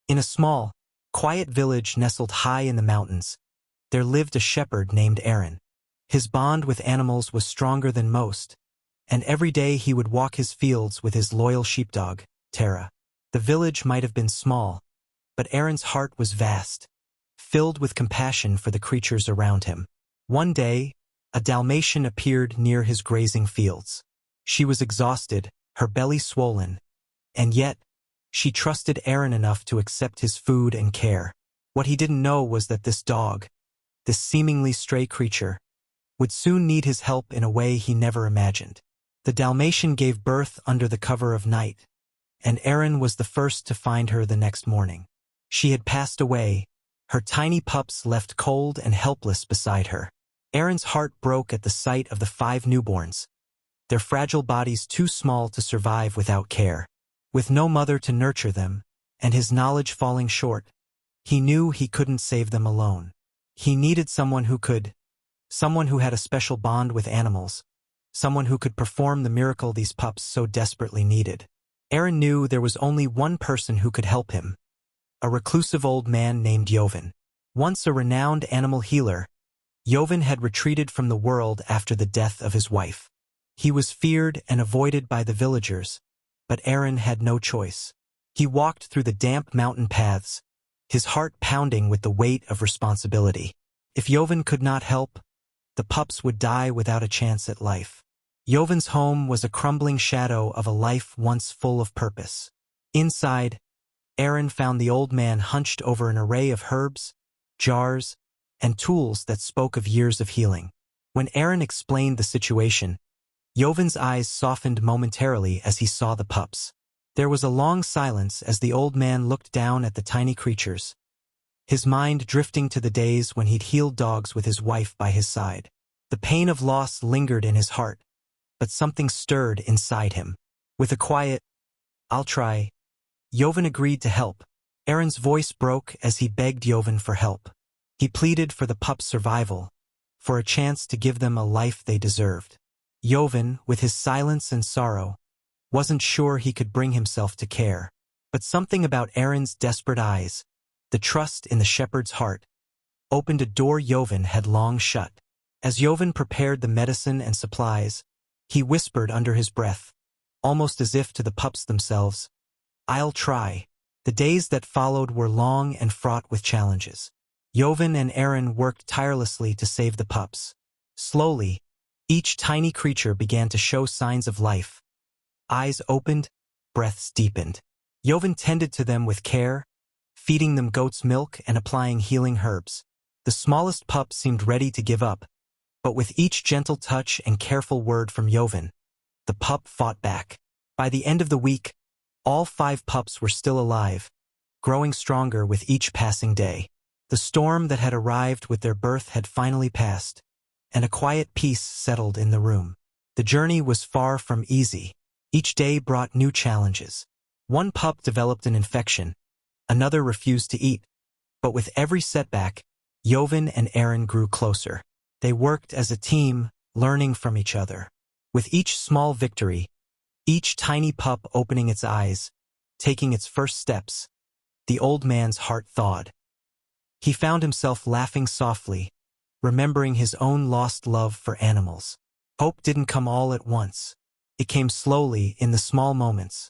In a small, quiet village nestled high in the mountains, there lived a shepherd named Aaron. His bond with animals was stronger than most, and every day he would walk his fields with his loyal sheepdog, Tara. The village might have been small, but Aaron's heart was vast, filled with compassion for the creatures around him. One day, a Dalmatian appeared near his grazing fields. She was exhausted, her belly swollen, and yet, she trusted Aaron enough to accept his food and care. What he didn't know was that this dog, this seemingly stray creature, would soon need his help in a way he never imagined. The Dalmatian gave birth under the cover of night, and Aaron was the first to find her the next morning. She had passed away, her tiny pups left cold and helpless beside her. Aaron's heart broke at the sight of the 5 newborns, their fragile bodies too small to survive without care. With no mother to nurture them, and his knowledge falling short, he knew he couldn't save them alone. He needed someone who could, someone who had a special bond with animals, someone who could perform the miracle these pups so desperately needed. Aaron knew there was only one person who could help him, a reclusive old man named Jovan. Once a renowned animal healer, Jovan had retreated from the world after the death of his wife. He was feared and avoided by the villagers, but Aaron had no choice. He walked through the damp mountain paths, his heart pounding with the weight of responsibility. If Jovan could not help, the pups would die without a chance at life. Jovan's home was a crumbling shadow of a life once full of purpose. Inside, Aaron found the old man hunched over an array of herbs, jars, and tools that spoke of years of healing. When Aaron explained the situation, Jovan's eyes softened momentarily as he saw the pups. There was a long silence as the old man looked down at the tiny creatures, his mind drifting to the days when he'd healed dogs with his wife by his side. The pain of loss lingered in his heart, but something stirred inside him. With a quiet, "I'll try," Jovan agreed to help. Aaron's voice broke as he begged Jovan for help. He pleaded for the pups' survival, for a chance to give them a life they deserved. Jovan, with his silence and sorrow, wasn't sure he could bring himself to care. But something about Aaron's desperate eyes, the trust in the shepherd's heart, opened a door Jovan had long shut. As Jovan prepared the medicine and supplies, he whispered under his breath, almost as if to the pups themselves, "I'll try." The days that followed were long and fraught with challenges. Jovan and Aaron worked tirelessly to save the pups. Slowly, each tiny creature began to show signs of life. Eyes opened, breaths deepened. Jovan tended to them with care, feeding them goat's milk and applying healing herbs. The smallest pup seemed ready to give up, but with each gentle touch and careful word from Jovan, the pup fought back. By the end of the week, all 5 pups were still alive, growing stronger with each passing day. The storm that had arrived with their birth had finally passed, and a quiet peace settled in the room. The journey was far from easy. Each day brought new challenges. One pup developed an infection, another refused to eat, but with every setback, Jovan and Aaron grew closer. They worked as a team, learning from each other. With each small victory, each tiny pup opening its eyes, taking its first steps, the old man's heart thawed. He found himself laughing softly, remembering his own lost love for animals. Hope didn't come all at once. It came slowly in the small moments,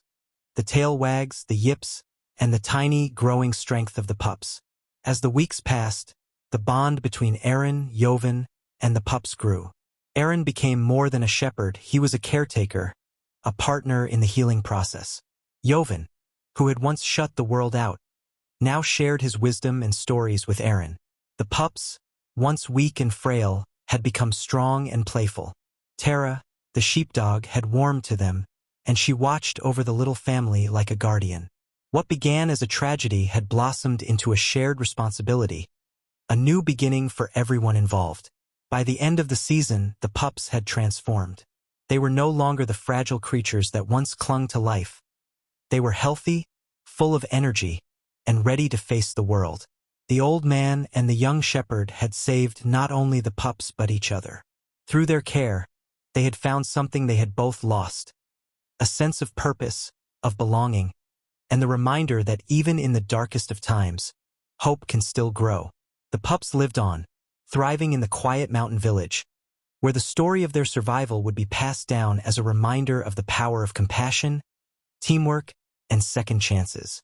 the tail wags, the yips, and the tiny, growing strength of the pups. As the weeks passed, the bond between Aaron, Jovan, and the pups grew. Aaron became more than a shepherd, he was a caretaker, a partner in the healing process. Jovan, who had once shut the world out, now shared his wisdom and stories with Aaron. The pups, once weak and frail, had become strong and playful. Tara, the sheepdog, had warmed to them, and she watched over the little family like a guardian. What began as a tragedy had blossomed into a shared responsibility, a new beginning for everyone involved. By the end of the season, the pups had transformed. They were no longer the fragile creatures that once clung to life. They were healthy, full of energy, and ready to face the world. The old man and the young shepherd had saved not only the pups but each other. Through their care, they had found something they had both lost, a sense of purpose, of belonging, and the reminder that even in the darkest of times, hope can still grow. The pups lived on, thriving in the quiet mountain village, where the story of their survival would be passed down as a reminder of the power of compassion, teamwork, and second chances.